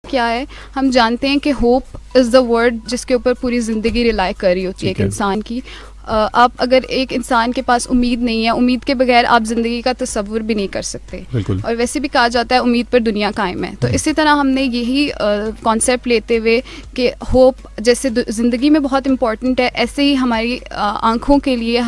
क्या है, हम जानते हैं कि होप इज़ द वर्ड जिसके ऊपर पूरी ज़िंदगी रिलाई कर रही होती है एक इंसान की। आप अगर एक इंसान के पास उम्मीद नहीं है, उम्मीद के बगैर आप ज़िंदगी का तसव्वुर भी नहीं कर सकते। और वैसे भी कहा जाता है उम्मीद पर दुनिया कायम है। तो इसी तरह हमने यही कॉन्सेप्ट लेते हुए कि होप जैसे ज़िंदगी में बहुत इम्पॉर्टेंट है, ऐसे ही हमारी आँखों के लिए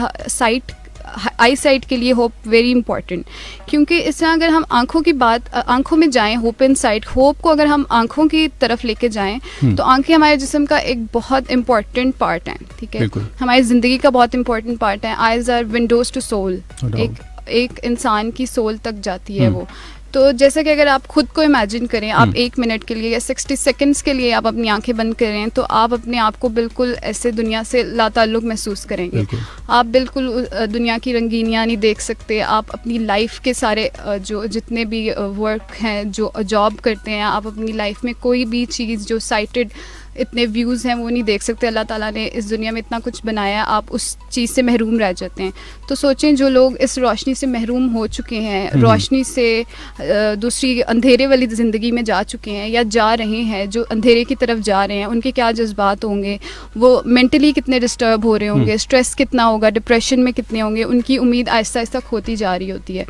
आई साइट के लिए होप वेरी इंपॉर्टेंट। क्योंकि इस तरह अगर हम आँखों की बात आँखों में जाएं, होप इन साइट, होप को अगर हम आँखों की तरफ लेके जाएं तो आँखें हमारे जिस्म का एक बहुत इंपॉर्टेंट पार्ट हैं, ठीक है, हमारी ज़िंदगी का बहुत इंपॉर्टेंट पार्ट है। Eyes are windows to soul, एक इंसान की सोल तक जाती है वो। तो जैसे कि अगर आप खुद को इमेजिन करें, आप 1 मिनट के लिए या 60 सेकंड्स के लिए आप अपनी आंखें बंद करें तो आप अपने आप को बिल्कुल ऐसे दुनिया से लाताल्लुक महसूस करेंगे। आप बिल्कुल दुनिया की रंगीनियाँ नहीं देख सकते। आप अपनी लाइफ के सारे जो जितने भी वर्क हैं, जो जॉब करते हैं, आप अपनी लाइफ में कोई भी चीज़ जो साइटेड इतने व्यूज़ हैं वो नहीं देख सकते। अल्लाह ताला ने इस दुनिया में इतना कुछ बनाया, आप उस चीज़ से महरूम रह जाते हैं। तो सोचें जो लोग इस रोशनी से महरूम हो चुके हैं, रोशनी से दूसरी अंधेरे वाली ज़िंदगी में जा चुके हैं या जा रहे हैं, जो अंधेरे की तरफ जा रहे हैं, उनके क्या जज्बात होंगे, वो मेंटली कितने डिस्टर्ब हो रहे होंगे, स्ट्रेस कितना होगा, डिप्रेशन में कितने होंगे, उनकी उम्मीद आहिस्ता आहिस्ता खोती जा रही होती है।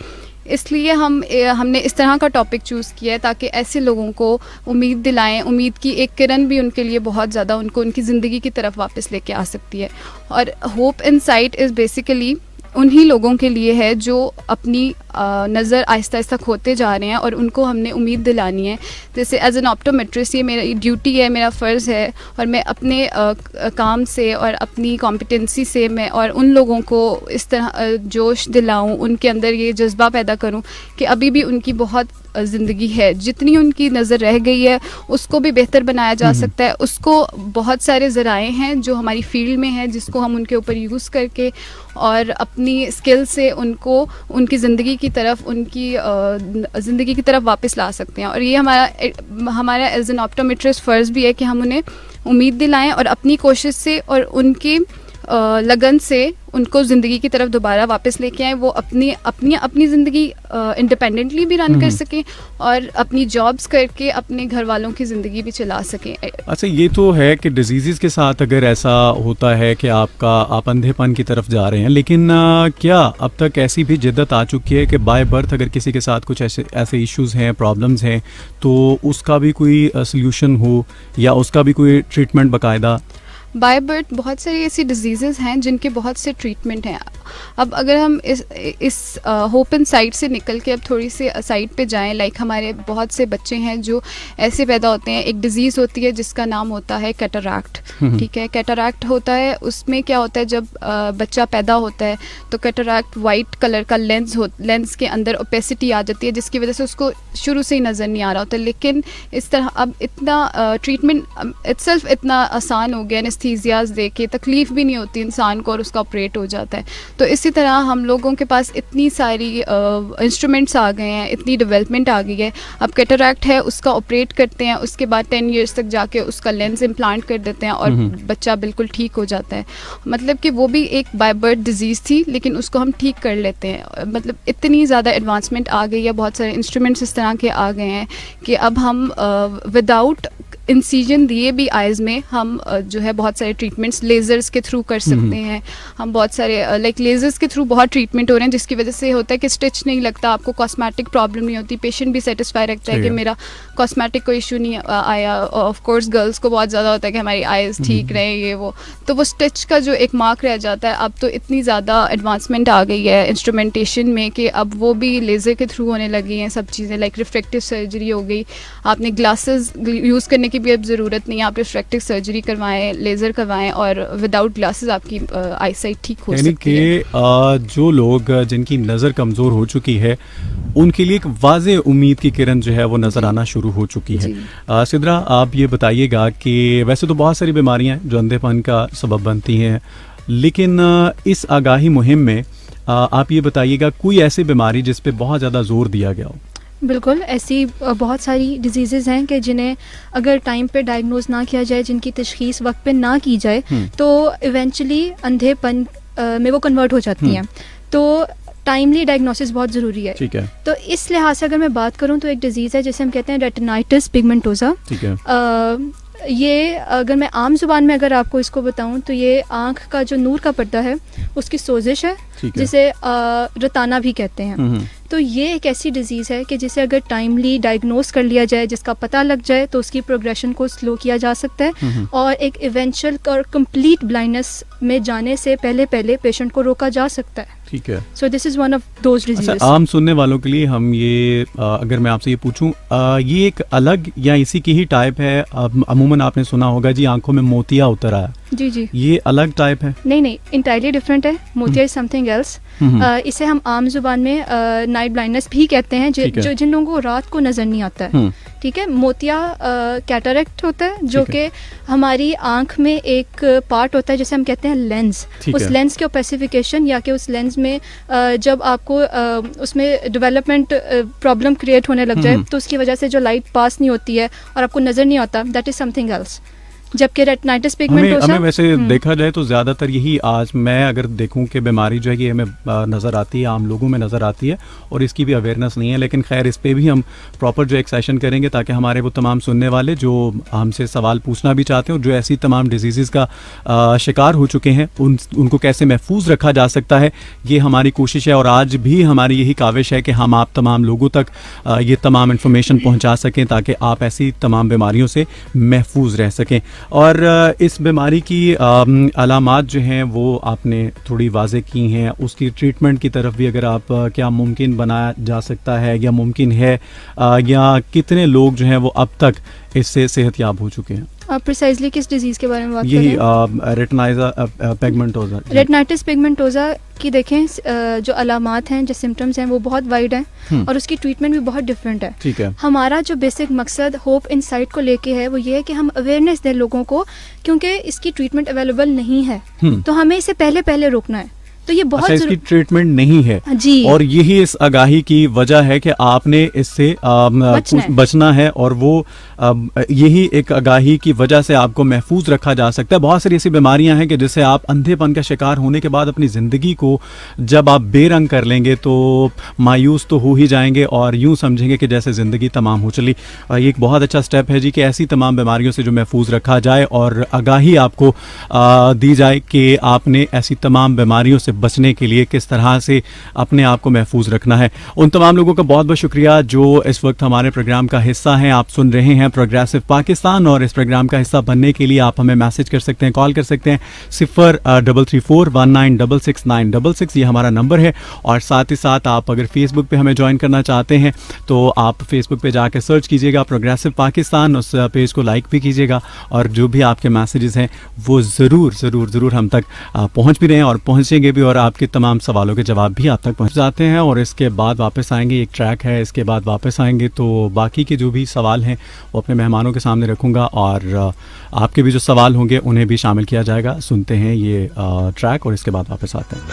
इसलिए हमने इस तरह का टॉपिक चूज़ किया है ताकि ऐसे लोगों को उम्मीद दिलाएं, उम्मीद की एक किरण भी उनके लिए बहुत ज़्यादा उनको उनकी ज़िंदगी की तरफ वापस लेके आ सकती है। और hope in site is basically उन्हीं लोगों के लिए है जो अपनी नज़र आहिस्ता आहिस्ता खोते जा रहे हैं और उनको हमने उम्मीद दिलानी है। जैसे एज एन ऑप्टोमेट्रिस्ट ये मेरी ड्यूटी है, मेरा फ़र्ज़ है, और मैं अपने काम से और अपनी कॉम्पिटेंसी से मैं और उन लोगों को इस तरह जोश दिलाऊं, उनके अंदर ये जज्बा पैदा करूं कि अभी भी उनकी बहुत ज़िंदगी है, जितनी उनकी नज़र रह गई है उसको भी बेहतर बनाया जा सकता है। उसको बहुत सारे ज़राए हैं जो हमारी फील्ड में हैं जिसको हम उनके ऊपर यूज़ करके और अपनी स्किल से उनको उनकी ज़िंदगी की तरफ, उनकी ज़िंदगी की तरफ वापस ला सकते हैं। और ये हमारा एज एन ऑप्टोमेट्रिस्ट फ़र्ज़ भी है कि हम उन्हें उम्मीद दिलाएं और अपनी कोशिश से और उनकी लगन से उनको ज़िंदगी की तरफ दोबारा वापस लेके आएँ, वो अपनी ज़िंदगी इंडिपेंडेंटली भी रन कर सकें और अपनी जॉब्स करके अपने घर वालों की ज़िंदगी भी चला सकें। अच्छा, ये तो है कि डिजीज़ के साथ अगर ऐसा होता है कि आप अंधेपन की तरफ जा रहे हैं, लेकिन क्या अब तक ऐसी भी जिद्दत आ चुकी है कि बाय बर्थ अगर किसी के साथ कुछ ऐसे इश्यूज़ हैं, प्रॉब्लम्स हैं, तो उसका भी कोई सोल्यूशन हो या उसका भी कोई ट्रीटमेंट बाकायदा? बाय बर्थ बहुत सारी ऐसी डिजीज़ेज़ हैं जिनके बहुत से ट्रीटमेंट हैं। अब अगर हम इस होप इन साइट से निकल के अब थोड़ी सी साइड पे जाएं, लाइक हमारे बहुत से बच्चे हैं जो ऐसे पैदा होते हैं। एक डिज़ीज़ होती है जिसका नाम होता है कैटरैक्ट, ठीक है। कैटरैक्ट होता है, उसमें क्या होता है, जब बच्चा पैदा होता है तो कैटरैक्ट वाइट कलर का लेंस के अंदर ओपेसिटी आ जाती है जिसकी वजह से उसको शुरू से ही नज़र नहीं आ रहा होता। लेकिन इस तरह अब इतना ट्रीटमेंट इटसेल्फ इतना आसान हो गया, एनेस्थीसियाज दे के तकलीफ़ भी नहीं होती इंसान को और उसका ऑपरेट हो जाता है। तो इसी तरह हम लोगों के पास इतनी सारी इंस्ट्रूमेंट्स आ गए हैं, इतनी डेवलपमेंट आ गई है। अब कैटरैक्ट है, उसका ऑपरेट करते हैं, उसके बाद 10 ईयर्स तक जाके उसका लेंस इम्प्लांट कर देते हैं और बच्चा बिल्कुल ठीक हो जाता है। मतलब कि वो भी एक बाय बर्थ डिजीज़ थी लेकिन उसको हम ठीक कर लेते हैं। मतलब इतनी ज़्यादा एडवांसमेंट आ गई है, बहुत सारे इंस्ट्रूमेंट्स इस तरह के आ गए हैं कि अब हम विदाउट इंसीजन दिए भी आइज़ में हम जो है बहुत सारे ट्रीटमेंट्स लेज़र्स के थ्रू कर सकते हैं। हम बहुत सारे लाइक लेज़र्स के थ्रू बहुत ट्रीटमेंट हो रहे हैं जिसकी वजह से होता है कि स्टिच नहीं लगता, आपको कॉस्मेटिक प्रॉब्लम नहीं होती, पेशेंट भी सेटिस्फाई रखता है कि मेरा कॉस्मेटिक कोई इशू नहीं आया। ऑफ कोर्स गर्ल्स को बहुत ज़्यादा होता है कि हमारी आइज़ ठीक रहे, ये वो, तो वो स्टिच का जो एक मार्क रह जाता है। अब तो इतनी ज़्यादा एडवांसमेंट आ गई है इंस्ट्रूमेंटेशन में कि अब वो भी लेज़र के थ्रू होने लगी हैं सब चीज़ें। लाइक रिफ्रैक्टिव सर्जरी हो गई, आपने ग्लासेस यूज़ करने की भी अब ज़रूरत नहीं है, आप रिफ्रैक्टिव सर्जरी करवाएं, लेज़र करवाएं और विदाउट ग्लासेस आपकी आई साइट ठीक हो सकती है। यानी कि जो लोग जिनकी नज़र कमज़ोर हो चुकी है उनके लिए एक वाज़े उम्मीद की किरण जो है वो नज़र आना शुरू हो चुकी है। सिद्रा, आप ये बताइएगा कि वैसे तो बहुत सारी बीमारियां हैं जो अंधेपन का सबब बनती हैं, लेकिन इस आगाही मुहिम में आप ये बताइएगा कोई ऐसी बीमारी जिस पे बहुत ज़्यादा जोर दिया गया हो? बिल्कुल, ऐसी बहुत सारी डिजीज़ेज़ हैं कि जिन्हें अगर टाइम पे डायग्नोज ना किया जाए, जिनकी तशख़ीस वक्त पे ना की जाए तो इवेंचुअली अंधेपन में वो कन्वर्ट हो जाती हैं। तो टाइमली डायग्नोसिस बहुत ज़रूरी है। ठीक है, तो इस लिहाज से अगर मैं बात करूँ तो एक डिजीज़ है जिसे हम कहते हैं रेटिनाइटिस पिगमेंटोसा। ठीक है, ये अगर मैं आम जुबान में अगर आपको इसको बताऊं तो ये आँख का जो नूर का पर्दा है उसकी सोजिश है, ठीक है। जिसे रताना भी कहते हैं। हम्म, तो ये एक ऐसी डिज़ीज़ है कि जिसे अगर टाइमली डायग्नोस कर लिया जाए, जिसका पता लग जाए, तो उसकी प्रोग्रेशन को स्लो किया जा सकता है और एक इवेंचुअल और कंप्लीट ब्लाइंडनेस में जाने से पहले पहले पेशेंट को रोका जा सकता है। ठीक है। So this is one of those अच्छा, डिजीज़। आम सुनने वालों के लिए हम ये अगर मैं आपसे ये पूछूं, ये एक अलग या इसी की ही टाइप है? अमूमन आपने सुना होगा जी आंखों में मोतिया उतर आया, जी जी, ये अलग टाइप है? नहीं, इंटायरली डिफरेंट है। मोतिया इज समथिंग एल्स। इसे हम आम जुबान में नाइट ब्लाइंडनेस भी कहते हैं, ठीक है। जो जिन लोगों को रात को नज़र नहीं आता है। ठीक है। मोतिया कैटरेक्ट होता है, जो ठीक है। कि हमारी आंख में एक पार्ट होता है जिसे हम कहते हैं लेंस। ठीक उस है। लेंस के ओपेसिफिकेशन या कि उस लेंस में जब आपको उसमें डेवलपमेंट प्रॉब्लम क्रिएट होने लग जाए तो उसकी वजह से जो लाइट पास नहीं होती है और आपको नज़र नहीं आता, दैट इज़ समथिंग एल्स। जबकि रेटिनाइटिस पिगमेंटोसा, हमें वैसे देखा जाए तो ज़्यादातर यही, आज मैं अगर देखूं कि बीमारी जो है ये हमें नज़र आती है, आम लोगों में नज़र आती है और इसकी भी अवेयरनेस नहीं है। लेकिन खैर इस पे भी हम प्रॉपर जो एक सेशन करेंगे ताकि हमारे वो तमाम सुनने वाले जो हमसे सवाल पूछना भी चाहते हैं और जो ऐसी तमाम डिजीज़ का शिकार हो चुके हैं उनको कैसे महफूज रखा जा सकता है, ये हमारी कोशिश है। और आज भी हमारी यही काविश है कि हम आप तमाम लोगों तक ये तमाम इन्फॉर्मेशन पहुँचा सकें ताकि आप ऐसी तमाम बीमारियों से महफूज रह सकें। और इस बीमारी की अलामात जो हैं वो आपने थोड़ी वाज़े की हैं, उसकी ट्रीटमेंट की तरफ भी अगर आप क्या मुमकिन बनाया जा सकता है या मुमकिन है, या कितने लोग जो हैं वो अब तक इससे सेहतयाब हो चुके हैं? आप प्रिसाइजली किस डिजीज़ के बारे में बात कर रहे यही हैं? पिगमेंटोसा। रेटिनाइटिस पिगमेंटोसा की देखें जो अलामात हैं, जो सिम्टम्स हैं वो बहुत वाइड हैं और उसकी ट्रीटमेंट भी बहुत डिफरेंट है। ठीक है। हमारा जो बेसिक मकसद होप इनसाइट को लेके है वो ये है कि हम अवेयरनेस दें लोगों को, क्योंकि इसकी ट्रीटमेंट अवेलेबल नहीं है तो हमें इसे पहले पहले रोकना है। तो ये बहुत इसकी ट्रीटमेंट नहीं है जी, और यही इस आगाही की वजह है कि आपने इससे बचना है और वो यही एक आगाही की वजह से आपको महफूज रखा जा सकता है। बहुत सारी ऐसी बीमारियां हैं कि जिससे आप अंधेपन का शिकार होने के बाद अपनी ज़िंदगी को जब आप बेरंग कर लेंगे तो मायूस तो हो ही जाएंगे और यूं समझेंगे कि जैसे ज़िंदगी तमाम हो चली। ये एक बहुत अच्छा स्टेप है जी कि ऐसी तमाम बीमारियों से जो महफूज रखा जाए और आगाही आपको दी जाए कि आपने ऐसी तमाम बीमारियों से बचने के लिए किस तरह से अपने आप को महफूज रखना है। उन तमाम लोगों का बहुत बहुत शुक्रिया जो इस वक्त हमारे प्रोग्राम का हिस्सा हैं। आप सुन रहे हैं प्रोग्रेसिव पाकिस्तान और इस प्रोग्राम का हिस्सा बनने के लिए आप हमें मैसेज कर सकते हैं, कॉल कर सकते हैं 0334196666, ये हमारा नंबर है। और साथ ही साथ आप अगर फेसबुक पे हमें ज्वाइन करना चाहते हैं तो आप फेसबुक पे जाकर सर्च कीजिएगा प्रोग्रेसिव पाकिस्तान, उस पेज को लाइक भी कीजिएगा और जो भी आपके मैसेजेस हैं वो ज़रूर हम तक पहुँच भी रहे हैं और पहुँचेंगे भी और आपके तमाम सवालों के जवाब भी आप तक पहुँच जाते हैं। और इसके बाद वापस आएंगे, एक ट्रैक है, इसके बाद वापस आएंगे तो बाकी के जो भी सवाल हैं वो अपने मेहमानों के सामने रखूँगा और आपके भी जो सवाल होंगे उन्हें भी शामिल किया जाएगा। सुनते हैं ये ट्रैक और इसके बाद वापस आते हैं।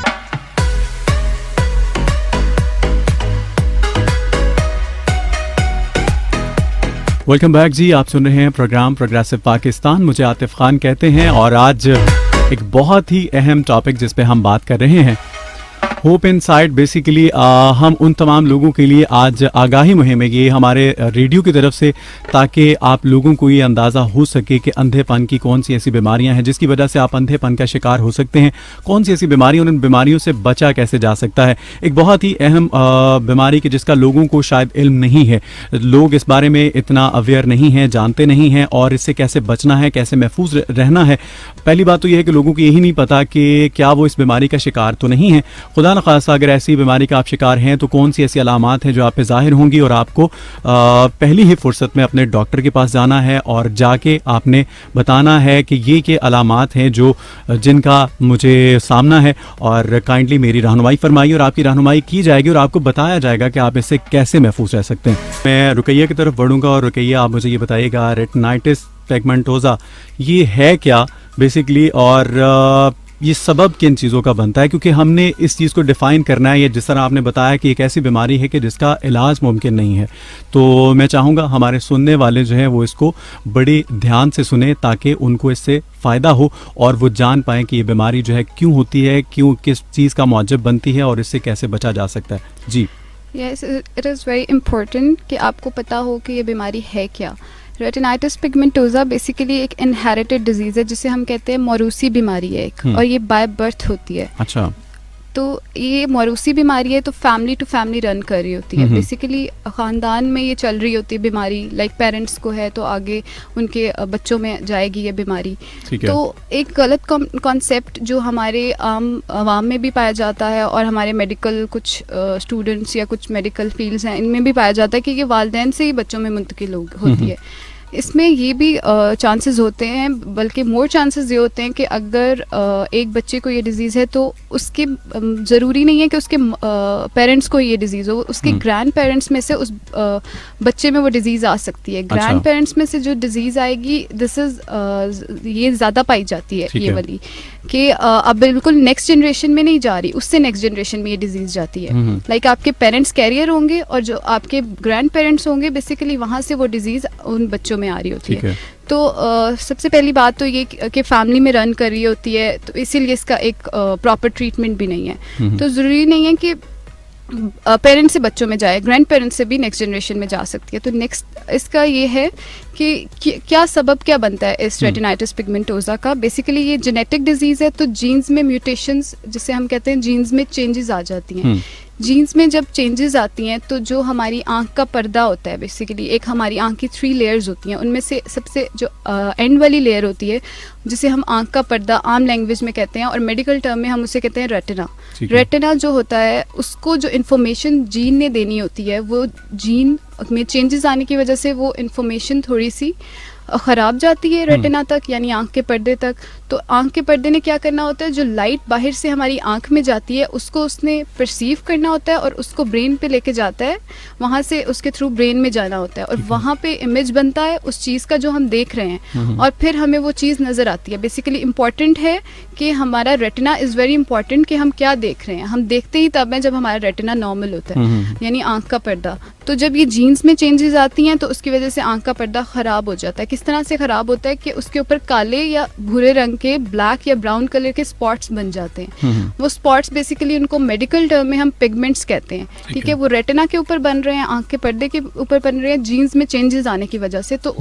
वेलकम बैक जी, आप सुन रहे हैं प्रोग्राम प्रोग्रेसिव पाकिस्तान, मुझे आतिफ खान कहते हैं और आज एक बहुत ही अहम टॉपिक जिस पे हम बात कर रहे हैं, होप इनसाइट। बेसिकली हम उन तमाम लोगों के लिए आज आगाही मुहिम है ये हमारे रेडियो की तरफ से, ताकि आप लोगों को ये अंदाज़ा हो सके कि अंधेपन की कौन सी ऐसी बीमारियां हैं जिसकी वजह से आप अंधेपन का शिकार हो सकते हैं, कौन सी ऐसी बीमारियां, उन बीमारियों से बचा कैसे जा सकता है। एक बहुत ही अहम बीमारी की जिसका लोगों को शायद इल्म नहीं है, लोग इस बारे में इतना अवेयर नहीं हैं, जानते नहीं हैं और इससे कैसे बचना है, कैसे महफूज रहना है। पहली बात तो यह है कि लोगों को यही नहीं पता कि क्या वो इस बीमारी का शिकार तो नहीं है। खुदा न खासा अगर ऐसी बीमारी का आप शिकार हैं तो कौन सी ऐसी अलामात हैं जो आप पे ज़ाहिर होंगी और आपको पहली ही फुर्सत में अपने डॉक्टर के पास जाना है और जाके आपने बताना है कि ये अलामात हैं जो जिनका मुझे सामना है और काइंडली मेरी रहनुमाई फरमाइए और आपकी रहनुमाई की जाएगी और आपको बताया जाएगा कि आप इससे कैसे महफूज रह सकते हैं। मैं रुकैया की तरफ बढ़ूँगा और रुकैया आप मुझे ये बताइएगा रेटिनाइटिस पिगमेंटोसा ये है क्या बेसिकली, और ये सबब किन चीज़ों का बनता है, क्योंकि हमने इस चीज़ को डिफ़ाइन करना है। ये जिस तरह आपने बताया कि एक ऐसी बीमारी है कि जिसका इलाज मुमकिन नहीं है, तो मैं चाहूँगा हमारे सुनने वाले जो हैं वो इसको बड़े ध्यान से सुने ताकि उनको इससे फ़ायदा हो और वो जान पाएँ कि ये बीमारी जो है क्यों होती है, क्यों, किस चीज़ का मौजब बनती है और इससे कैसे बचा जा सकता है। जी। Yes, it is very important कि आपको पता हो कि ये बीमारी है क्या। रेटिनाइटिस पिगमेंटोसा बेसिकली एक इनहेरिटेड डिजीज़ है जिसे हम कहते हैं मौरूसी बीमारी है एक, और ये बाय बर्थ होती है। अच्छा। तो ये मौरूसी बीमारी है, तो फैमिली टू फैमिली रन कर रही होती है। बेसिकली ख़ानदान में ये चल रही होती है बीमारी, लाइक पेरेंट्स को है तो आगे उनके बच्चों में जाएगी ये बीमारी। तो एक गलत कॉन्सेप्ट जो हमारे आवाम में भी पाया जाता है और हमारे मेडिकल कुछ स्टूडेंट्स या कुछ मेडिकल फील्ड्स हैं इनमें भी पाया जाता है कि ये वालिदैन से ही बच्चों में मुंतकिल होती है। इसमें ये भी चांसेस होते हैं, बल्कि मोर चांसेस ये होते हैं कि अगर एक बच्चे को ये डिज़ीज़ है तो उसके ज़रूरी नहीं है कि उसके पेरेंट्स को ये डिज़ीज़ हो, उसके ग्रैंड पेरेंट्स में से उस बच्चे में वो डिज़ीज़ आ सकती है। ग्रैंड पेरेंट्स में से जो डिज़ीज़ आएगी ये ज़्यादा पाई जाती है ये वाली, कि अब बिल्कुल नेक्स्ट जनरेशन में नहीं जा रही, उससे नेक्स्ट जनरेशन में ये डिज़ीज़ जाती है। लाइक आपके पेरेंट्स कैरियर होंगे और जो आपके ग्रैंड पेरेंट्स होंगे बेसिकली वहाँ से वो डिज़ीज़ उन बच्चों में आ रही होती है। तो सबसे पहली बात तो ये कि फैमिली में रन कर रही होती है, तो इसीलिए इसका एक प्रॉपर ट्रीटमेंट भी नहीं है। तो ज़रूरी नहीं है कि पेरेंट्स से बच्चों में जाए, ग्रैंड पेरेंट्स से भी नेक्स्ट जनरेशन में जा सकती है। तो नेक्स्ट इसका ये है कि क्या सबब क्या बनता है इस रेटिनाइटिस पिगमेंटोसा का। बेसिकली ये जेनेटिक डिजीज़ है, तो जीन्स में म्यूटेशंस, जिसे हम कहते हैं जीन्स में चेंजेस आ जाती हैं। जीन्स में जब चेंजेस आती हैं तो जो हमारी आँख का पर्दा होता है, बेसिकली एक हमारी आँख की 3 लेयर्स होती हैं, उनमें से सबसे जो एंड वाली लेयर होती है जिसे हम आँख का पर्दा आम लैंग्वेज में कहते हैं और मेडिकल टर्म में हम उसे कहते हैं रेटिना। रेटिना जो होता है उसको जो इन्फॉर्मेशन जीन ने देनी होती है, वो जीन में चेंजेस आने की वजह से वो इन्फॉर्मेशन थोड़ी सी ख़राब जाती है रेटिना तक, यानी आँख के पर्दे तक। तो आँख के पर्दे ने क्या करना होता है, जो लाइट बाहर से हमारी आँख में जाती है उसको उसने परसीव करना होता है और उसको ब्रेन पे लेके जाता है, वहाँ से उसके थ्रू ब्रेन में जाना होता है और वहाँ पे इमेज बनता है उस चीज़ का जो हम देख रहे हैं और फिर हमें वो चीज़ नज़र आती है। बेसिकली इम्पॉर्टेंट है कि हमारा रेटिना इज़ वेरी इंपॉर्टेंट कि हम क्या देख रहे हैं। हम देखते ही तब है जब हमारा रेटिना नॉर्मल होता है, यानी आँख का पर्दा। तो जब ये जीन्स में चेंजेस आती हैं तो उसकी वजह से आँख का पर्दा ख़राब हो जाता है। किस तरह से ख़राब होता है कि उसके ऊपर काले या भूरे रंग के, ब्लैक या ब्राउन कलर के स्पॉट्स बन जाते हैं। वो स्पॉट्स बेसिकली उनको मेडिकल टर्म में हम पिगमेंट्स कहते हैं, ठीक है। वो रेटिना के ऊपर बन रहे हैं, आँख के पर्दे के ऊपर बन रहे हैं जीन्स में चेंजेस आने की वजह से। तो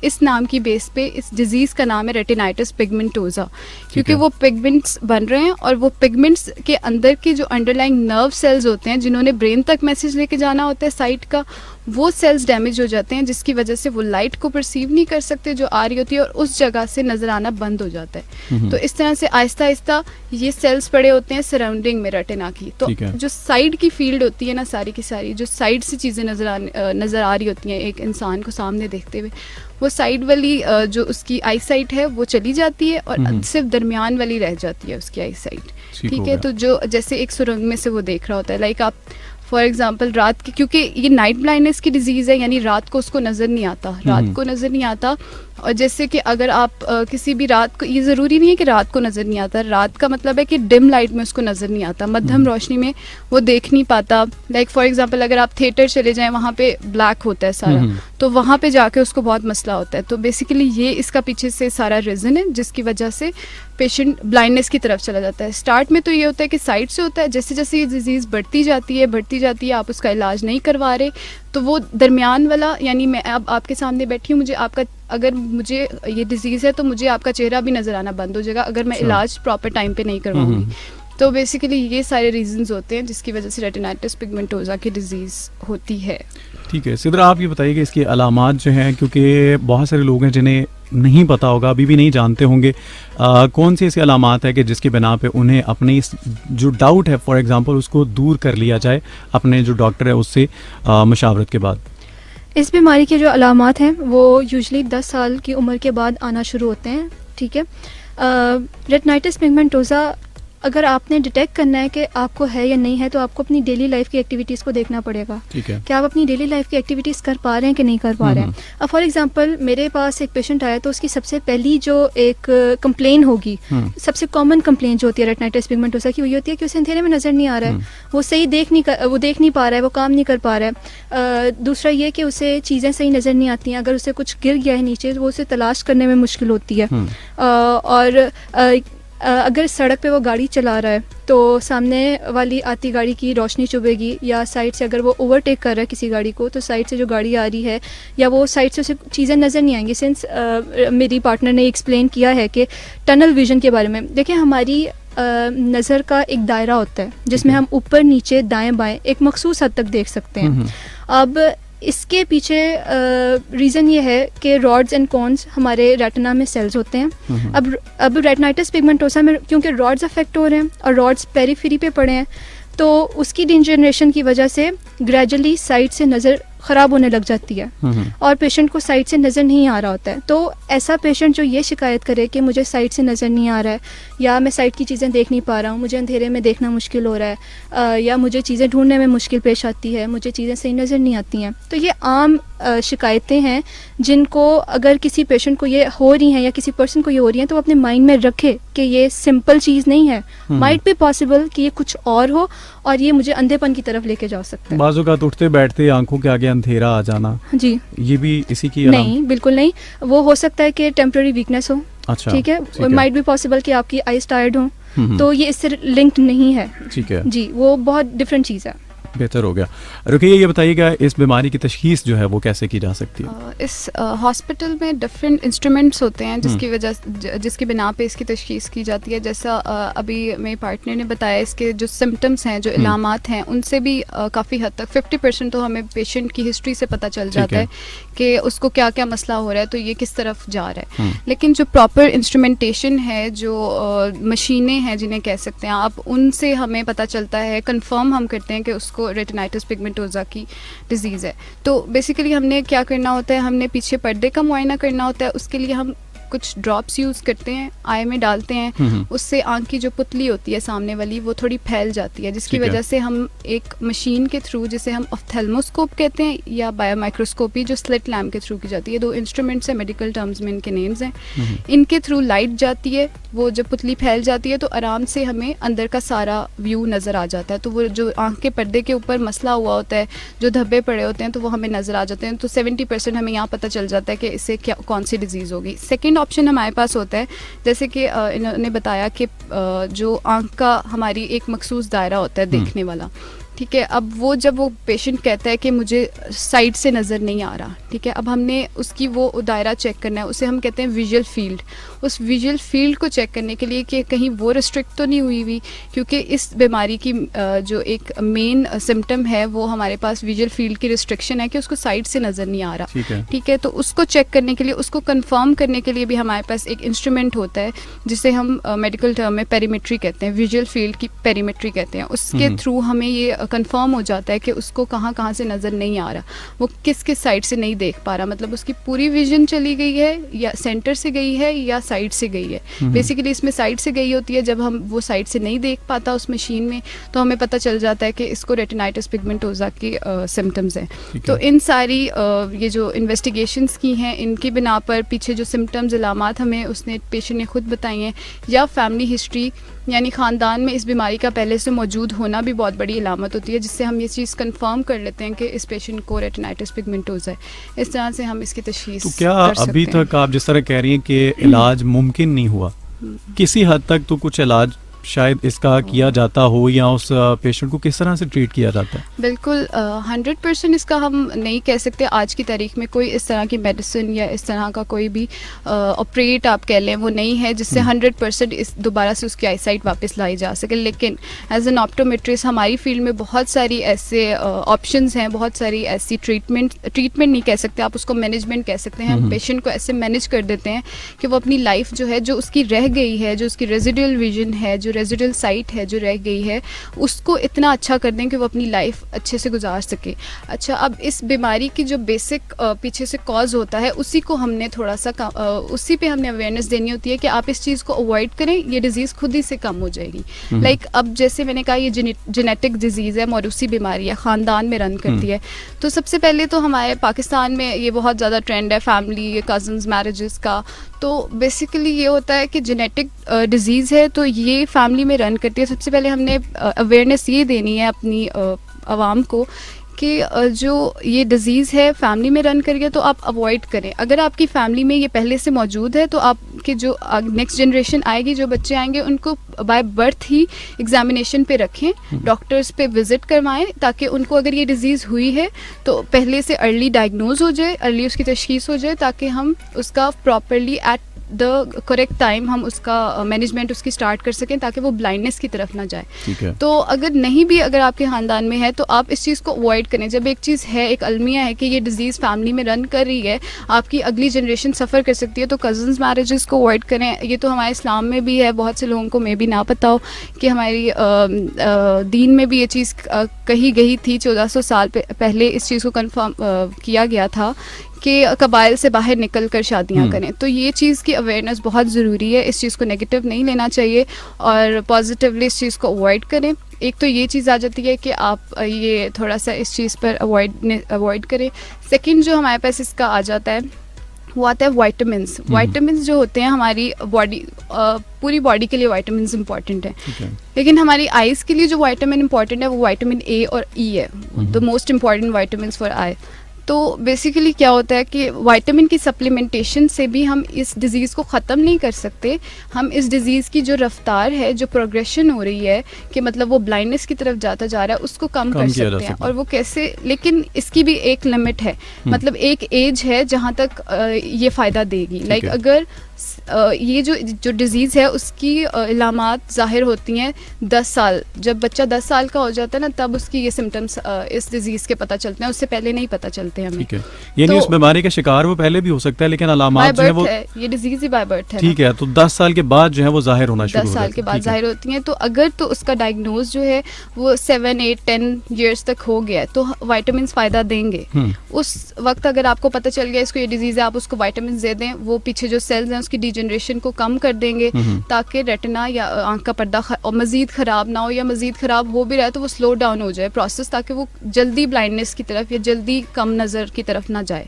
इस नाम की बेस पे इस डिजीज़ का नाम है रेटिनाइटिस पिगमेंटोसा, क्योंकि वो पिगमेंट्स बन रहे हैं और वो पिगमेंट्स के अंदर की जो अंडरलाइंग नर्व सेल्स होते हैं जिन्होंने ब्रेन तक मैसेज लेके जाना होता है साइट का, वो सेल्स डैमेज हो जाते हैं, जिसकी वजह से वो लाइट को परसीव नहीं कर सकते जो आ रही होती है और उस जगह से नज़र आना बंद हो जाता है। तो इस तरह से आहिस्ता आहिस्ता ये सेल्स पड़े होते हैं सराउंडिंग में रेटिना की। तो जो साइड की फील्ड होती है ना, सारी की सारी जो साइड से चीज़ें नज़र आ रही होती हैं एक इंसान को सामने देखते हुए, वो साइड वाली जो उसकी आई साइट है वो चली जाती है और सिर्फ दरमियान वाली रह जाती है उसकी आई साइट, ठीक है। तो जो जैसे एक सुरंग में से वो देख रहा होता है, लाइक आप फॉर एग्जांपल रात की, क्योंकि ये नाइट ब्लाइंडनेस की डिजीज़ है, यानी रात को उसको नज़र नहीं आता, रात को नज़र नहीं आता। और जैसे कि अगर आप किसी भी रात को, ये ज़रूरी नहीं है कि रात को नज़र नहीं आता, रात का मतलब है कि डिम लाइट में उसको नज़र नहीं आता, मध्यम रोशनी में वो देख नहीं पाता। लाइक फॉर एग्जांपल अगर आप थिएटर चले जाएं, वहाँ पे ब्लैक होता है सारा, तो वहाँ पे जाके उसको बहुत मसला होता है। तो बेसिकली ये इसका पीछे से सारा रीज़न है जिसकी वजह से पेशेंट ब्लाइंडनेस की तरफ चला जाता है। स्टार्ट में तो ये होता है कि साइड से होता है, जैसे जैसे ये डिज़ीज़ बढ़ती जाती है, आप उसका इलाज नहीं करवा रहे तो वो दरमियान वाला, यानी मैं अब आपके सामने बैठी हूँ, अगर मुझे ये डिज़ीज़ है तो मुझे आपका चेहरा भी नज़र आना बंद हो जाएगा अगर मैं इलाज प्रॉपर टाइम पे नहीं करवाऊंगी। तो बेसिकली ये सारे रीजंस होते हैं जिसकी वजह से रेटिनाइटिस पिगमेंटोसा की डिजीज़ होती है। ठीक है सिद्रा, आप ये बताइए कि इसकी अलामात जो हैं, क्योंकि बहुत सारे लोग हैं जिन्हें नहीं पता होगा, अभी भी नहीं जानते होंगे, कौन सी ऐसी अलामात है कि जिसकी बिना पे उन्हें अपनी जो डाउट है फॉर एग्जांपल उसको दूर कर लिया जाए अपने जो डॉक्टर है उससे मशावरत के बाद। इस बीमारी के जो अलामात हैं वो यूजुअली 10 साल की उम्र के बाद आना शुरू होते हैं, ठीक है। रेटिनाइटिस पिगमेंटोसा अगर आपने डिटेक्ट करना है कि आपको है या नहीं है, तो आपको अपनी डेली लाइफ की एक्टिविटीज़ को देखना पड़ेगा। ठीक है। कि आप अपनी डेली लाइफ की एक्टिविटीज़ कर पा रहे हैं कि नहीं कर पा रहे हैं। अब फॉर एग्जांपल मेरे पास एक पेशेंट आया, तो उसकी सबसे पहली जो एक कंप्लेन होगी, सबसे कॉमन कंप्लेन जो होती है रेटिनाइटिस पिगमेंटोसा की, वही होती है कि उसे अंधेरे में नज़र नहीं आ रहा है, वो सही देख नहीं पा रहा है, वो काम नहीं कर पा रहा है। दूसरा ये कि उसे चीज़ें सही नज़र नहीं आती हैं, अगर उसे कुछ गिर गया है नीचे तो वो उसे तलाश करने में मुश्किल होती है। और अगर सड़क पे वो गाड़ी चला रहा है तो सामने वाली आती गाड़ी की रोशनी चुभेगी, या साइड से अगर वो ओवरटेक कर रहा है किसी गाड़ी को, तो साइड से जो गाड़ी आ रही है या वो साइड से उसे चीज़ें नज़र नहीं आएंगी। सिंस मेरी पार्टनर ने एक्सप्लेन किया है कि टनल विजन के बारे में, देखिए हमारी नज़र का एक दायरा होता है जिसमें हम ऊपर नीचे दाएं बाएं एक मखसूस हद तक देख सकते हैं। अब इसके पीछे रीज़न ये है कि रॉड्स एंड कॉन्स हमारे रेटिना में सेल्स होते हैं। अब रेटिनाइटिस पिगमेंटोसा में क्योंकि रॉड्स अफेक्ट हो रहे हैं और रॉड्स पेरीफेरी पे पड़े हैं, तो उसकी डिजनरेशन की वजह से ग्रेजुअली साइड से नज़र ख़राब होने लग जाती है और पेशेंट को साइड से नज़र नहीं आ रहा होता है। तो ऐसा पेशेंट जो ये शिकायत करे कि मुझे साइड से नज़र नहीं आ रहा है, या मैं साइड की चीज़ें देख नहीं पा रहा हूँ, मुझे अंधेरे में देखना मुश्किल हो रहा है, या मुझे चीज़ें ढूंढने में मुश्किल पेश आती है, मुझे चीज़ें सही नज़र नहीं आती हैं, तो ये आम शिकायतें हैं जिनको अगर किसी पेशेंट को ये हो रही हैं या किसी पर्सन को ये हो रही हैं, तो वो अपने माइंड में रखे कि ये सिंपल चीज़ नहीं है, माइट बी पॉसिबल कि ये कुछ और हो और ये मुझे अंधेपन की तरफ लेके जा सकता है। बाजू का उठते बैठते आंखों के आगे अंधेरा आ जाना, जी, ये भी इसी की नहीं, बिल्कुल नहीं। वो हो सकता है कि टेम्पररी वीकनेस हो। अच्छा, ठीक है, माइट बी पॉसिबल कि आपकी आईज टायर्ड हो, तो ये इससे लिंक्ड नहीं है। ठीक है जी, वो बहुत डिफरेंट चीज़ है। बेहतर हो गया। रुकिए, ये बताइएगा इस बीमारी की तशखीस जो है वो कैसे की जा सकती है? इस हॉस्पिटल में डिफरेंट इंस्ट्रूमेंट्स होते हैं जिसकी बिना पे इसकी तशखीस की जाती है। जैसा अभी मेरे पार्टनर ने बताया, इसके जो सिम्टम्स हैं, जो इलामात हैं, उनसे भी काफ़ी हद तक 50% तो हमें पेशेंट की हिस्ट्री से पता चल जाता है कि उसको क्या क्या मसला हो रहा है, तो ये किस तरफ जा रहा है। लेकिन जो प्रॉपर इंस्ट्रूमेंटेशन है, जो मशीनें हैं जिन्हें कह सकते हैं आप, उनसे हमें पता चलता है, कंफर्म हम करते हैं कि उसको रेटिनाइटिस पिगमेंटोसा की डिजीज़ है। तो बेसिकली हमने क्या करना होता है, हमने पीछे पर्दे का मुआयना करना होता है। उसके लिए हम कुछ ड्रॉप्स यूज़ करते हैं, आई में डालते हैं, उससे आँख की जो पुतली होती है सामने वाली, वो थोड़ी फैल जाती है, जिसकी वजह से हम एक मशीन के थ्रू, जिसे हम ऑफ्थेल्मोस्कोप कहते हैं या बायोमाइक्रोस्कोपी, जो स्लिट लैम्प के थ्रू की जाती है, 2 इंस्ट्रूमेंट्स हैं, मेडिकल टर्म्स में इनके नेम्स हैं, इनके थ्रू लाइट जाती है, वो जब पुतली फैल जाती है तो आराम से हमें अंदर का सारा व्यू नज़र आ जाता है। तो वो जो आँख के पर्दे के ऊपर मसला हुआ होता है, जो धब्बे पड़े होते हैं, तो वो हमें नज़र आ जाते हैं। तो 70% हमें यहाँ पता चल जाता है कि इसे क्या कौन सी डिजीज़ होगी। सेकेंड ऑप्शन हमारे पास होता है, जैसे कि इन्होंने बताया कि जो आँख का हमारी एक मखसूस दायरा होता है देखने वाला, ठीक है। अब वो जब वो पेशेंट कहता है कि मुझे साइड से नज़र नहीं आ रहा, ठीक है, अब हमने उसकी वो दायरा चेक करना है, उसे हम कहते हैं विजुअल फील्ड। उस विजुअल फील्ड को चेक करने के लिए कि कहीं वो रिस्ट्रिक्ट तो नहीं हुई, क्योंकि इस बीमारी की जो एक मेन सिम्टम है वो हमारे पास विजुअल फील्ड की रिस्ट्रिक्शन है कि उसको साइड से नज़र नहीं आ रहा, ठीक है। तो उसको चेक करने के लिए, उसको कंफर्म करने के लिए भी हमारे पास एक इंस्ट्रूमेंट होता है जिसे हम मेडिकल टर्म में पेरीमेट्री कहते हैं, विजुअल फील्ड की पेरीमेट्री कहते हैं। उसके थ्रू हमें ये कंफर्म हो जाता है कि उसको कहाँ कहाँ से नज़र नहीं आ रहा, वो किस किस साइड से नहीं देख पा रहा, मतलब उसकी पूरी विजन चली गई है या सेंटर से गई है या साइड से गई है। बेसिकली इसमें साइड से गई होती है, जब हम वो साइड से नहीं देख पाता उस मशीन में, तो हमें पता चल जाता है कि इसको रेटिनाइटिस पिगमेंटोसा की सिम्टम्स हैं। तो इन सारी ये जो इन्वेस्टिगेशंस की हैं, इनकी बिना पर पीछे जो सिम्टम्स इलामात हमें उसने पेशेंट ने खुद बताई हैं, या फैमिली हिस्ट्री यानी ख़ानदान में इस बीमारी का पहले से मौजूद होना भी बहुत बड़ी इलामत होती है, जिससे हम ये चीज़ कंफर्म कर लेते हैं कि इस पेशेंट को रेटिनाइटिस पिगमेंटोसा है। इस तरह से हम इसकी तशख़ीस तो क्या अभी तक आप जिस तरह कह रही हैं कि इलाज मुमकिन नहीं हुआ, किसी हद तक तो कुछ इलाज शायद इसका किया जाता हो, या उस पेशेंट को किस तरह से ट्रीट किया जाता है? बिल्कुल 100% इसका हम नहीं कह सकते। आज की तारीख में कोई इस तरह की मेडिसिन या इस तरह का कोई भी ऑपरेट आप कह लें वो नहीं है जिससे 100% इस दोबारा से उसकी आईसाइट वापस लाई जा सके। लेकिन एज एन ऑप्टोमेट्रिस्ट हमारी फील्ड में बहुत सारी ऐसे ऑप्शंस हैं, बहुत सारी ऐसी ट्रीटमेंट नहीं कह सकते आप, उसको मैनेजमेंट कह सकते हैं। हम पेशेंट को ऐसे मैनेज कर देते हैं कि वो अपनी लाइफ जो है, जो उसकी रह गई है, जो उसकी रेजिडुअल विजन है, जो रेजिडल साइट है जो रह गई है उसको इतना अच्छा कर दें कि वो अपनी लाइफ अच्छे से गुजार सके। अच्छा, अब इस बीमारी की जो बेसिक पीछे से कॉज होता है उसी को हमने थोड़ा सा उसी पे हमने अवेयरनेस देनी होती है कि आप इस चीज़ को अवॉइड करें, ये डिज़ीज़ खुद ही से कम हो जाएगी। लाइक अब जैसे मैंने कहा ये जेनेटिक डिजीज़ है, मौरूसी बीमारी है, ख़ानदान में रन करती है। तो सबसे पहले तो हमारे पाकिस्तान में ये बहुत ज़्यादा ट्रेंड है फैमिली कज़न्स मैरिजेस का। तो बेसिकली ये होता है कि जेनेटिक डिजीज़ है तो ये फैमिली में रन करती है। सबसे पहले हमने अवेयरनेस ये देनी है अपनी आवाम को कि जो ये डिज़ीज़ है फैमिली में रन करिए तो आप अवॉइड करें। अगर आपकी फैमिली में ये पहले से मौजूद है तो आपके जो नेक्स्ट जनरेशन आएगी, जो बच्चे आएंगे, उनको बाय बर्थ ही एग्जामिनेशन पे रखें, डॉक्टर्स पे विज़िट करवाएं ताकि उनको अगर ये डिज़ीज़ हुई है तो पहले से अर्ली डायग्नोज हो जाए, अर्ली उसकी तशख़ीस हो जाए ताकि हम उसका properly at the correct time हम उसका मैनेजमेंट उसकी स्टार्ट कर सकें ताकि वो ब्लाइंडनेस की तरफ ना जाए। ठीक है। तो अगर नहीं भी अगर आपके ख़ानदान में है तो आप इस चीज़ को अवॉइड करें। जब एक चीज़ है, एक अलमिया है कि ये डिज़ीज़ फैमिली में रन कर रही है, आपकी अगली जनरेशन सफ़र कर सकती है, तो कज़न्स मैरिजेस को अवॉइड करें। ये तो हमारे इस्लाम में भी है, बहुत से लोगों को मे भी ना पता हो कि हमारी दीन में भी ये चीज़ कही गई थी। 1400 साल पहले इस चीज़ को कन्फर्म किया गया था कि कबाइल से बाहर निकल कर शादियाँ करें। तो ये चीज़ की अवेयरनेस बहुत ज़रूरी है, इस चीज़ को नेगेटिव नहीं लेना चाहिए और पॉजिटिवली इस चीज़ को अवॉइड करें। एक तो ये चीज़ आ जाती है कि आप ये थोड़ा सा इस चीज़ पर अवॉइड करें। सेकंड जो हमारे पास इसका आ जाता है वो आता है वाइटामिन्स। वाइटामिन्स जो होते हैं हमारी बॉडी, पूरी बॉडी के लिए वाइटामिन्स इंपॉर्टेंट है, लेकिन हमारी आइज़ के लिए जो वाइटामिन इंपॉर्टेंट है वो वाइटामिन ए और ई है, the most important vitamins for I. तो बेसिकली क्या होता है कि विटामिन की सप्लीमेंटेशन से भी हम इस डिज़ीज़ को ख़त्म नहीं कर सकते। हम इस डिज़ीज़ की जो रफ्तार है, जो प्रोग्रेशन हो रही है कि मतलब वो ब्लाइंडनेस की तरफ जाता जा रहा है, उसको कम कर सकते हैं। और वो कैसे, लेकिन इसकी भी एक लिमिट है, मतलब एक एज है जहाँ तक ये फ़ायदा देगी। लाइक अगर ये जो डिज़ीज़ है उसकी इलामात ज़ाहिर होती हैं 10 साल, जब बच्चा 10 साल का हो जाता है ना तब उसकी ये सिम्टम्स इस डिज़ीज़ के पता चलते हैं, उससे पहले नहीं पता चलते हमें। ठीक है, यानी तो, उस बीमारी का शिकार वो पहले भी हो सकता है लेकिन अलामात जो है वो ये डिज़ीज़ ही बाय बर्थ है। ठीक है, तो 10 साल के बाद जो है वो जाहिर होना शुरू हो जाता है। 10 साल के बाद जाहिर होती हैं। तो अगर तो उसका डायग्नोज जो है वो 7, 8, 10 ईयर्स तक हो गया है तो वाइटामिन फ़ायदा देंगे। उस वक्त अगर आपको पता चल गया इसको ये डिज़ीज़ है, आप उसको वाइटामिन दे दें, वो पीछे जो सेल्स हैं उसकी डिजनरेशन को कम कर देंगे ताकि रेटिना या आंख का पर्दा मज़ीद ख़राब ना हो, या मज़ीद ख़राब हो भी रहा है तो वो स्लो डाउन हो जाए प्रोसेस, ताकि वो जल्दी ब्लाइंडनेस की तरफ या जल्दी कम नज़र की तरफ ना जाए।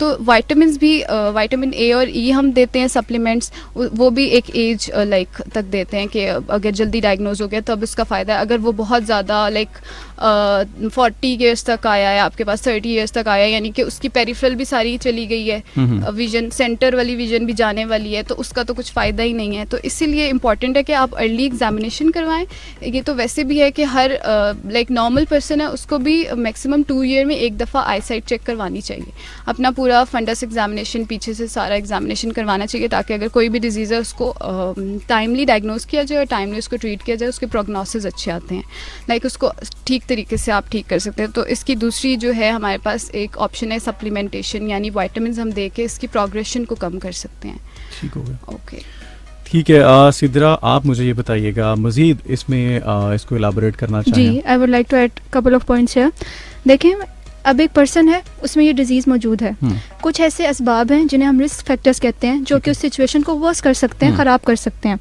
तो वाइटामिन्स भी वाइटामिन ए और ई हम देते हैं सप्लीमेंट्स, वो भी एक एज लाइक तक देते हैं कि अगर जल्दी डायग्नोज हो गया तब इसका फ़ायदा है। अगर वो बहुत ज़्यादा लाइक 40 ईयर्स तक आया है आपके पास, 30 ईयर्स तक आया है, यानी कि उसकी पेरिफेरल भी सारी चली गई है, विजन सेंटर वाली विजन भी जाने वाली है, तो उसका तो कुछ फ़ायदा ही नहीं है। तो इसीलिए इम्पॉर्टेंट है कि आप अर्ली एग्जामिनेशन करवाएं। ये तो वैसे भी है कि हर लाइक नॉर्मल पर्सन है उसको भी मैक्सिमम 2 ईयर में एक दफ़ा आई साइट चेक करवानी चाहिए। अपना पूरा फंडस एग्जामिनेशन पीछे से सारा एग्जामिनेशन करवाना चाहिए ताकि अगर कोई भी डिजीज़ है उसको टाइमली डायग्नोज किया जाए और टाइमली उसको ट्रीट किया जाए, उसके प्रोग्नोसिस अच्छे आते हैं, लाइक उसको ठीक तरीके से आप ठीक कर सकते हैं। तो इसकी दूसरी जो है हमारे पास एक ऑप्शन है सप्लीमेंटेशन, यानी वाइटामिन हम दे के इसकी प्रोग्रेशन को कम कर सकते हैं। ठीक हो गया। ओके, ठीक है। सिद्रा, आप मुझे ये बताइएगा मज़ीद इसमें इसको इलाबोरेट करना चाहिए। जी, I would like to add couple of points है। देखें, अब एक पर्सन है उसमें ये डिजीज़ मौजूद है, कुछ ऐसे असबाब हैं जिन्हें हम रिस्क फैक्टर्स कहते हैं जो कि उस सिचुएशन को वर्स कर सकते हैं, ख़राब कर सकते हैं।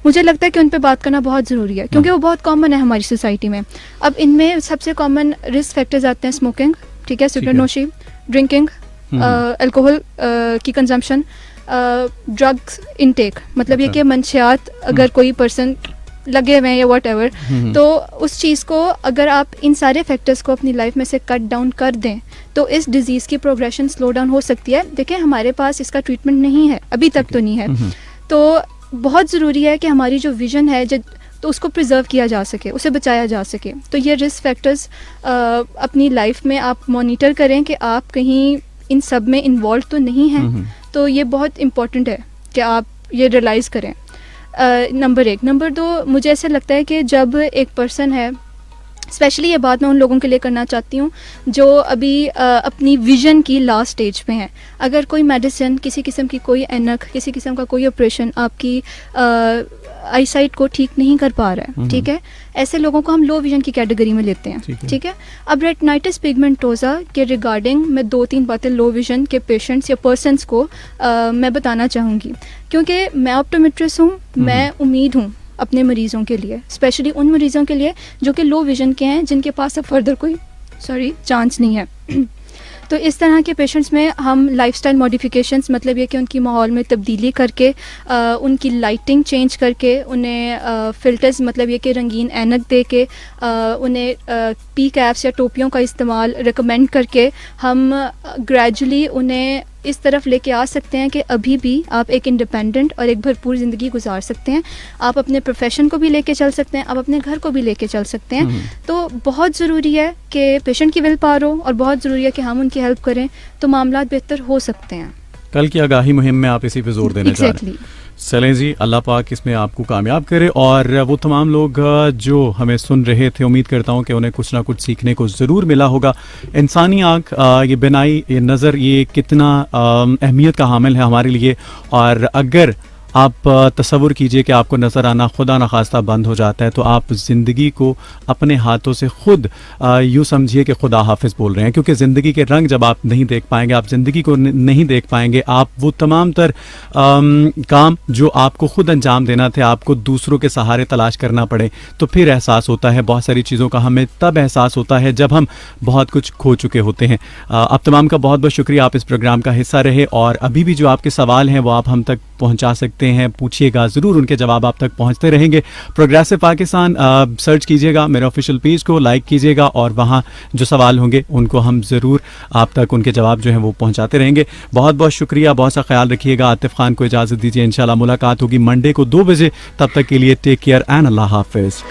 मुझे लगता है कि उन पे बात करना बहुत ज़रूरी है क्योंकि वो बहुत कॉमन है हमारी सोसाइटी में। अब इनमें सबसे कॉमन रिस्क फैक्टर्स आते हैं स्मोकिंग, ठीक है, सिगरेट नोशी, ड्रिंकिंग, अल्कोहल की कंजम्पशन, ड्रग्स इनटेक, मतलब ये कि मंशियात अगर कोई पर्सन लगे हुए हैं या वट एवर, तो उस चीज़ को अगर आप इन सारे फैक्टर्स को अपनी लाइफ में से कट डाउन कर दें तो इस डिज़ीज़ की प्रोग्रेशन स्लो डाउन हो सकती है। देखें, हमारे पास इसका ट्रीटमेंट नहीं है, अभी तक तो नहीं है, तो बहुत ज़रूरी है कि हमारी जो विजन है तो उसको प्रिजर्व किया जा सके, उसे बचाया जा सके। तो ये रिस्क फैक्टर्स अपनी लाइफ में आप मॉनिटर करें कि आप कहीं इन सब में इन्वॉल्व तो नहीं हैं। तो ये बहुत इम्पॉर्टेंट है कि आप ये रियलाइज़ करें। नंबर 1। नंबर 2, मुझे ऐसा लगता है कि जब एक पर्सन है, स्पेशली ये बात मैं उन लोगों के लिए करना चाहती हूँ जो अभी अपनी विजन की लास्ट स्टेज पे हैं। अगर कोई मेडिसिन, किसी किस्म की कोई ऐनक, किसी किस्म का कोई ऑपरेशन आपकी आई साइट को ठीक नहीं कर पा रहा है, ठीक है, ऐसे लोगों को हम लो विजन की कैटेगरी में लेते हैं, ठीक है। अब रेटिनाइटिस पिगमेंटोसा के रिगार्डिंग मैं 2-3 बातें लो विजन के पेशेंट्स या पर्सनस को मैं बताना चाहूँगी, क्योंकि मैं ऑप्टोमेट्रिस्ट हूँ, मैं उम्मीद हूँ अपने मरीज़ों के लिए, स्पेशली उन मरीज़ों के लिए जो कि लो विजन के हैं, जिनके पास अब फर्दर कोई चांस नहीं है। तो इस तरह के पेशेंट्स में हम लाइफस्टाइल मॉडिफिकेशंस, मतलब ये कि उनकी माहौल में तब्दीली करके, उनकी लाइटिंग चेंज करके, उन्हें फ़िल्टर्स, मतलब ये कि रंगीन ऐनक दे के, उन्हें पी कैप्स या टोपियों का इस्तेमाल रिकमेंड करके हम ग्रेजुअली उन्हें इस तरफ लेके आ सकते हैं कि अभी भी आप एक इंडिपेंडेंट और एक भरपूर ज़िंदगी गुजार सकते हैं। आप अपने प्रोफेशन को भी लेके चल सकते हैं, आप अपने घर को भी लेके चल सकते हैं। तो बहुत ज़रूरी है कि पेशेंट की विल पावर हो और बहुत ज़रूरी है कि हम उनकी हेल्प करें, तो मामला बेहतर हो सकते हैं। कल की आगाही मुहिम में आप इसी पे जोर देना चाह रहे हैं। चलें जी, अल्लाह पाक इसमें आपको कामयाब करे। और वो तमाम लोग जो हमें सुन रहे थे, उम्मीद करता हूँ कि उन्हें कुछ ना कुछ सीखने को ज़रूर मिला होगा। इंसानी आँख, ये बिनाई, ये नज़र, ये कितना अहमियत का हामिल है हमारे लिए। और अगर आप तसव्वुर कीजिए कि आपको नज़र आना खुदा न खास्ता बंद हो जाता है, तो आप ज़िंदगी को अपने हाथों से खुद यूँ समझिए कि खुदा हाफिज़ बोल रहे हैं, क्योंकि ज़िंदगी के रंग जब आप नहीं देख पाएंगे, आप ज़िंदगी को नहीं देख पाएंगे, आप वो तमाम तर काम जो आपको खुद अंजाम देना थे, आपको दूसरों के सहारे तलाश करना पड़े, तो फिर एहसास होता है बहुत सारी चीज़ों का। हमें तब एहसास होता है जब हम बहुत कुछ खो चुके होते हैं। आप तमाम का बहुत बहुत शुक्रिया, आप इस प्रोग्राम का हिस्सा रहे। और अभी भी जो आपके सवाल हैं वो आप हम तक पहुंचा सकते हैं, पूछिएगा ज़रूर, उनके जवाब आप तक पहुंचते रहेंगे। प्रोग्रेसिव पाकिस्तान सर्च कीजिएगा, मेरे ऑफिशियल पेज को लाइक कीजिएगा, और वहाँ जो सवाल होंगे उनको हम ज़रूर आप तक उनके जवाब जो हैं वो पहुंचाते रहेंगे। बहुत बहुत शुक्रिया, बहुत सा ख्याल रखिएगा। आतिफ खान को इजाज़त दीजिए, इंशाल्लाह मुलाकात होगी मंडे को 2 बजे। तब तक के लिए टेक केयर एंड अल्लाह हाफिज़।